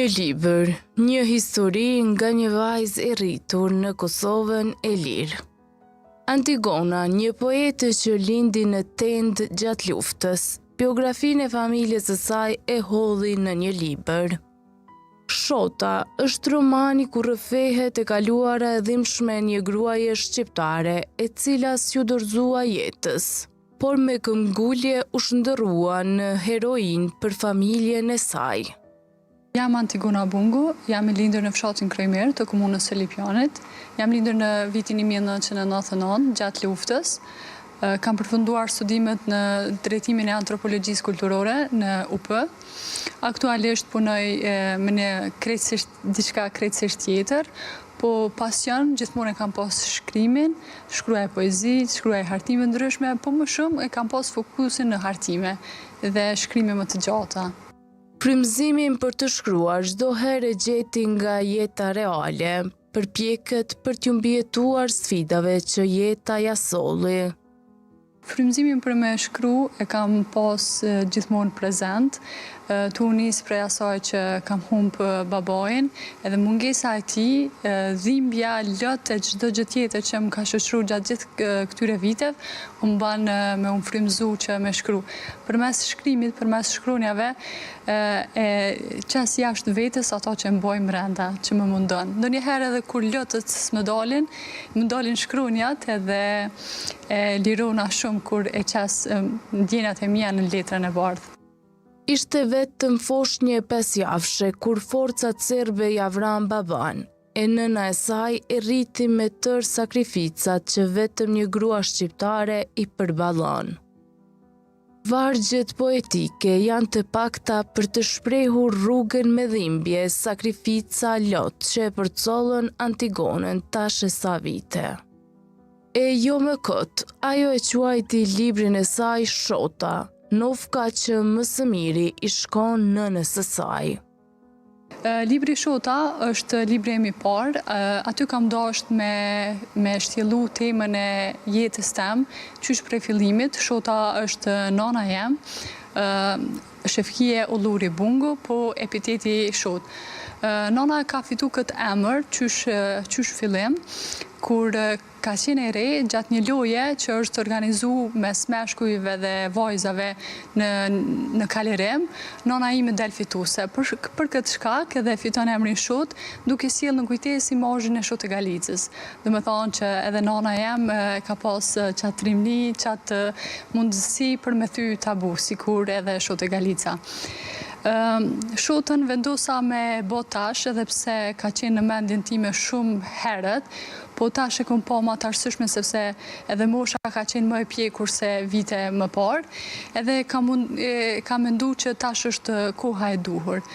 Një libër, një histori nga një vajzë e rritur në Kosovën e lirë. Antigona, një poete që lindi në tend gjatë luftës, biografinë e familjes së saj e hodhi në një libër. Shota është romani ku rrëfehet e kaluara e dhimbshme e një gruaje shqiptare e cila s'ju dorëzua jetës, por me këmbgulje u shndërrua në heroinë për familjen e saj. Jam Antigona Bungu, jam e lindur në fshatin Krejmer të komunës së Lipjanit. Jam lindur në vitin 1999, gjatë luftës. Kam përfunduar studimet në drejtimin e antropologjisë kulturore në UP. Aktualisht punoj me një diçka krejtësisht tjetër, po pasion gjithmonë e kam pas shkrimin, shkruaj poezi, shkruaj hartime ndryshme, po më shumë e kam pas fokusin në hartime dhe shkrime më të gjata. Frymëzimin për të shkruar çdo herë e gjeti nga jeta reale, përpjeket për t'ju mbijetuar sfidave që jeta ja solli. Frymëzimin për me shkru e kam pas gjithmonë prezent, tu nis prej asaj që kam humbë babain, edhe mungesa e tij, dhimbja, lot e çdo gjë tjetër që më ka shoqëruar gjatë gjithë këtyre viteve, më ban me u frymëzu që me shkru. Përmes shkrimit, përmes shkronjave, e qes jashtë vetes ato që mboj brenda, që më mundon. Ndonjëherë edhe kur lotët më dalin shkronjat edhe e lirona shumë kur e qes ndjenjat e mia në letrën e bardhë. Ishte vetëm foshnjë 5 javëshe kur forcat serbe ja vran baban, e nëna e saj e rriti me tërë sakrificat që vetëm një grua shqiptare i përballon. Vargjet poetike janë të pakta për të shprehur rrugën me dhimbje, sakrifica lot që e përcollën Antigonën tash e sa vite. E jo më kot, ajo e quajti librin e saj Shota, nofka që më së miri i shkon nënës së saj. Libri Shota është libri im i parë, aty kam dashur me shtjellu temën e jetës tem, qysh prej fillimit. Shota është nana jem, Shefkije Ulluri Bungu, po epiteti Shot. Nana ka fitu këtë emër, qysh fillim, kur ka qenë e re gjatë një loje që është organizu mes meshkujve dhe vajzave në Kalirim, nana ime del fituse. Për këtë shkak edhe fiton emrin Shot, duke sjellë në kujtesë imazhin e Shotë Galicës. Do të thonë që edhe nana jem ka pas qatë trimni, qatë mundësi për me thy tabu, sikur edhe Shotë Galica. Shotën vendosa me bo tash, edhe pse ka qenë në mendjen time shumë herët, po tash e kom pa më të arsyeshme sepse edhe mosha ka qenë më e pjekur se vite më parë, edhe kam mendu që tash është koha e duhur.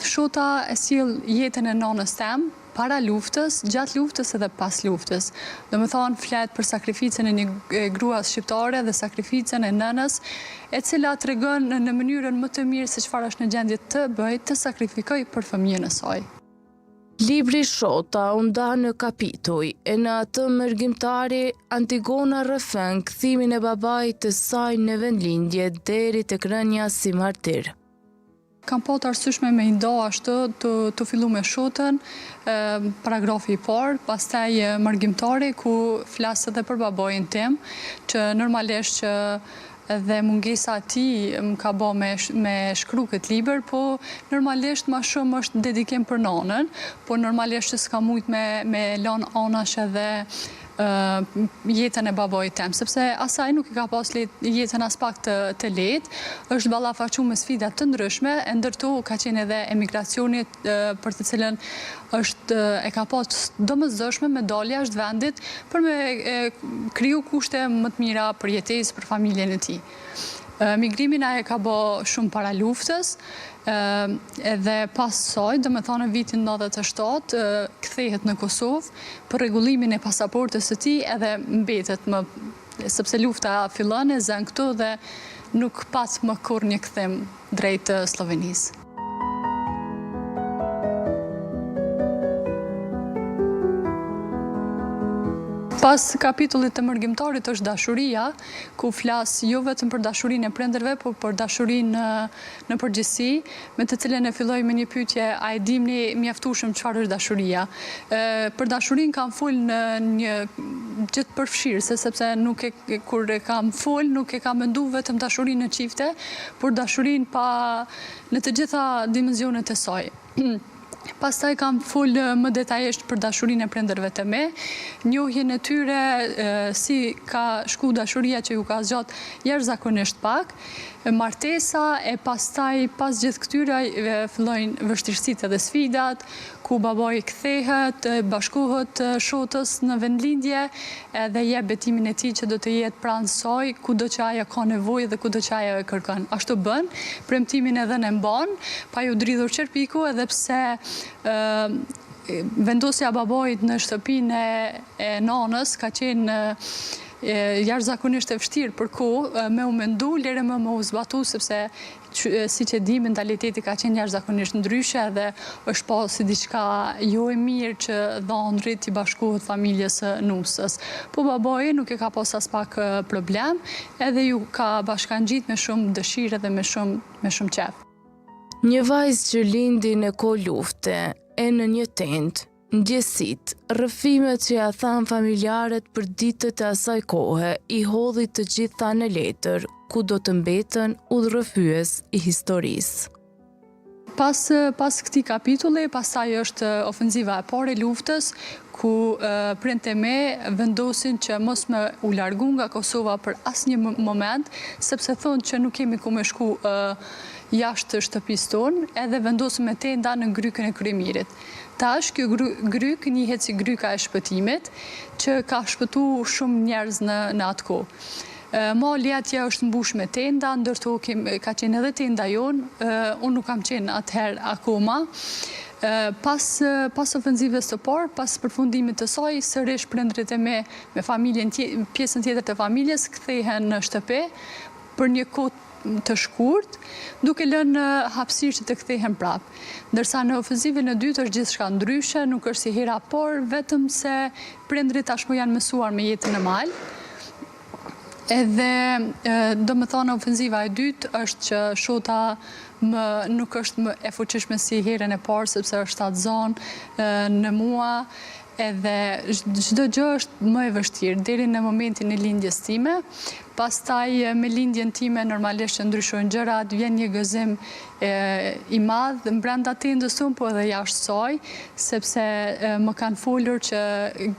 Shota e sjell jetën e nanës tem, para luftës, gjatë luftës edhe pas luftës. Do më thonë flet për sakrificën e një gruas shqiptare dhe sakrificën e nënës, e cila tregon në mënyrën më të mirë se çfarë është në gjendje të bëjë, të sakrifikoj për fëmijën e saj. Libri Shota u nda në kapituj, e në atë mërgjimtari Antigona rrëfen kthimin e babait të saj në vendlindje deri tek rënia si martir. Kam pa të arsyeshme me i nda ashtu të fillu me Shotën, paragrafi i parë, pastaj mërgjimtari ku flas edhe për babain tim, që normalisht që edhe mungesa e tij më ka bë me shkru këtë libër, po normalisht më shumë është dedikim për nanën, po normalisht që s'ka mujt me lënë anash edhe jetën e babait tem, sepse asaj nuk i ka pas jetën as pak të lehtë, është ballafaqur me sfida të ndryshme, e ndërto ka qenë edhe emigracionit për të cilën e ka pas domosdoshme me dalje jashtë vendit për me kriju kushte më të mira për jetesë për familjen e tij. Migrimin ai e ka bë shumë para luftës, edhe pas saj, do me thonë vitin 97, kthehet në Kosovë për rregullimin e pasaportës së tij, edhe mbetet sepse lufta fillon e zën këtu dhe nuk pas më kur një kthim drejt Slovenisë. Pas kapitullit të mërgjimtarit është dashuria, ku flas jo vetëm për dashurinë e prindërve, por për dashurinë në përgjithësi, me të cilën e filloj me një pyetje, a e dimni mjaftueshëm çfarë është dashuria? Për dashurinë kam fol në një gjë të përfshirëse, sepse kur e kam fol, nuk e kam menduar vetëm dashurinë në çifte, por dashurinë në të gjitha dimensionet e saj. Pastaj kam fol më detajisht për dashurinë e prindërve të me, njohjen e tyre, si ka shku dashuria që ju ka zgjat jashtëzakonisht pak, martesa, e pastaj pas gjithë këtyre fillojnë vështirësitë dhe sfidat, ku baboi kthehet, bashkohet shotës në vendlindje dhe jep betimin e tij që do të jetë pranë saj kudo që ajo ka nevojë dhe kudo që ajo e kërkon. Ashtu bën, premtimin edhe ne mban, pa ju dridhur çerpiku, edhe pse vendosja e baboit në shtëpinë e nanës ka qenë jashtëzakonisht e vështirë për kohë, me u mendu, lere me u zbatu, sepse siç e di, mentaliteti ka qenë jashtëzakonisht ndryshe dhe është pa si diçka jo e mirë që dhënrit i bashkohet familjes së nusës. Po baboi nuk e ka pas as pak problem, edhe ju ka bashkangjit me shumë dëshirë dhe me shumë qef. Një vajzë që lindi në kohë lufte, e në një tent, ndjesit, rrëfimet që ja than familjarët për ditët e asaj kohe, i hodhi të gjitha në letër, ku do të mbetën udhërrëfyes i historisë. Pas këtij kapitulli, pastaj është ofenziva e parë e luftës, ku prindët e me vendosin që mos me u largu nga Kosova për asnjë moment, sepse thonë që nuk kemi ku me shku jashtë shtëpisë tonë, edhe vendosën me tenda në grykën e Kryemirit. Tash, kjo gryk njihet si gryka e shpëtimit, që ka shpëtu shumë njerëz në atë kohë. Mali atje është mbush me tenda, ndërto ka qenë edhe tenda jonë, unë nuk kam qenë atëherë akoma. Pas ofenzivës të parë, pas përfundimit të saj, sërish prindrit e me familjen, pjesën tjetër të familjes, kthehen në shtëpi për një kohë të shkurt, duke lënë hapësirë që të kthehen prapë. Ndërsa në ofenzivën e dytë është gjithçka ndryshe, nuk është si hera por, vetëm se prindrit tashmë janë mësuar me jetën e mal. Edhe do më thonë ofenziva e dytë është që shota nuk është më e fuqishme si herën e parë, sepse është atë zonë në mua, edhe çdo gjë është më e vështirë deri në momentin e lindjes time. Pastaj me lindjen time normalisht që ndryshojnë gjërat, vjen një gëzim i madh brenda tendës tonë, po edhe jashtë saj, sepse më kanë folur që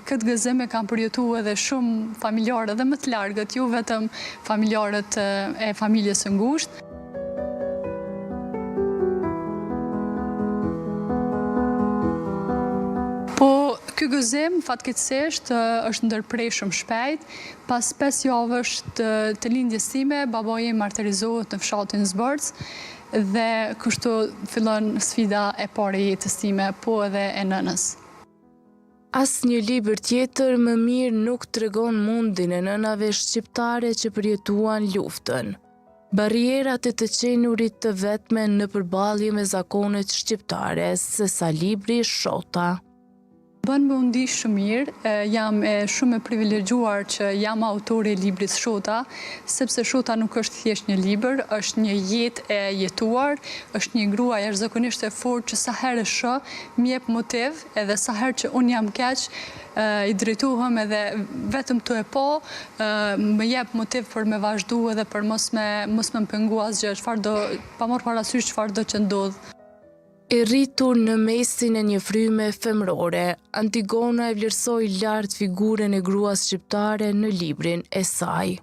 këtë gëzim e kanë përjetuar edhe shumë familjarë edhe më të largët, jo vetëm familjarët e familjes së ngushtë. Ky gëzim, fatkeqësisht, është ndërprershëm shpejt. Pas 5 javësh të lindjes time, baboi im martirizohet në fshatin Zbërc dhe kështu fillon sfida e parë e jetës time, po edhe e nënës. Asnjë libër tjetër më mirë nuk tregon mundin e nënave shqiptare që përjetuan luftën. Barrierat e të qenurit të vetme në përballje me zakonet shqiptare, sesa libri Shota. Bën më undi shumë mirë, jam shumë e privilegjuar që jam autore e librit Shota, sepse Shota nuk është thjesht një libër, është një jetë e jetuar, është një grua jashtëzakonisht e fortë që sa herë shoh më jep motiv, edhe sa herë që unë jam keq, i drejtohem edhe vetëm të e po, më jep motiv për me vazhdu edhe për mos me pengu asgjë, pa marrë parasysh çfarë do që ndodh. E rritur në mesin e një fryme femrore, Antigona e vlerësoi lart figurën e gruas shqiptare në librin e saj.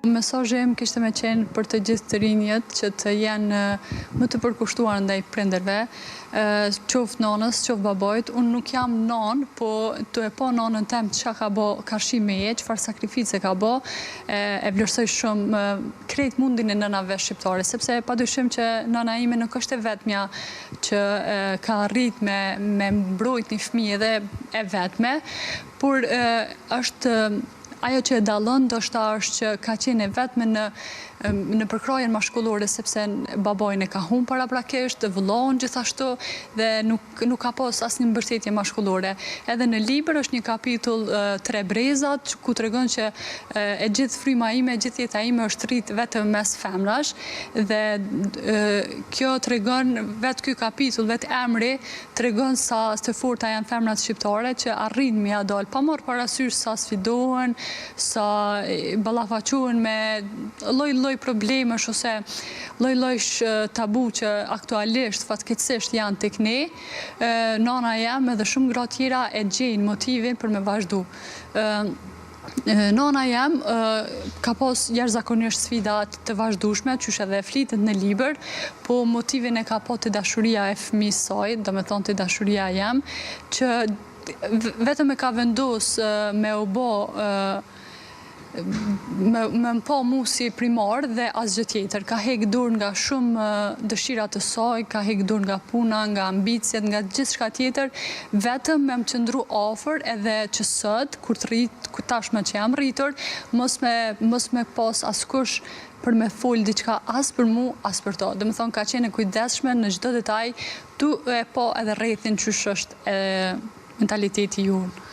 Mesazhi im kishte me qenë për të gjithë të rinjët që të jenë më të përkushtuar ndaj prindërve, qoftë nonës, qoftë babojt. Unë nuk jam nonë, po të e po nonën tem çka ka bë karshi me jetë, çfarë sakrifice ka bë, e vlerësoj shumë krejt mundin e nënave shqiptare, sepse padyshim që nëna ime nuk është e vetmja që ka arrit me mbrojt një fëmijë dhe e vetme, por është ajo që e dallon ndoshta është që ka qenë vetëm në në përkrajen mashkullore, sepse babojnë e ka humbur paraprakisht, vëllon gjithashtu dhe nuk ka pas asnjë mbështetje mashkullore. Edhe në libër është një kapitull Tre brezat, ku tregon që e gjithë fryma ime, gjithë jeta ime është rrit vetëm mes femrash, dhe kjo tregon, vetë ky kapitull, vetë emri tregon sa të forta janë femrat shqiptare që arrin mi dal pa marrë parasysh sa sfidohen, sa ballafaqohen me lloj problemesh ose lloj tabu që aktualisht fatkeqësisht janë tek ne. Nana jam edhe shumë gra tjera e gjejnë motivin për me vazhdu. Nana jam ka pas jashtëzakonisht sfida të vazhdueshme, qysh edhe flitet në libër, po motivin e ka pa të dashuria e fëmijës saj, domethënë të dashuria jam, që vetëm e ka vendos me u bë me pa mu si primar dhe asgjë tjetër. Ka hek dur nga shumë dëshirat të saj, ka hek dur nga puna, nga ambicjet, nga gjithçka tjetër, vetëm me më qëndru afër, edhe që sot, kur tashme që jam rritur, mos me pas askush për me fol diçka as për mu, as për to. Dhe më thonë, ka qenë e kujdesshme në çdo detaj, tu e po edhe rrethin qysh është mentaliteti junë.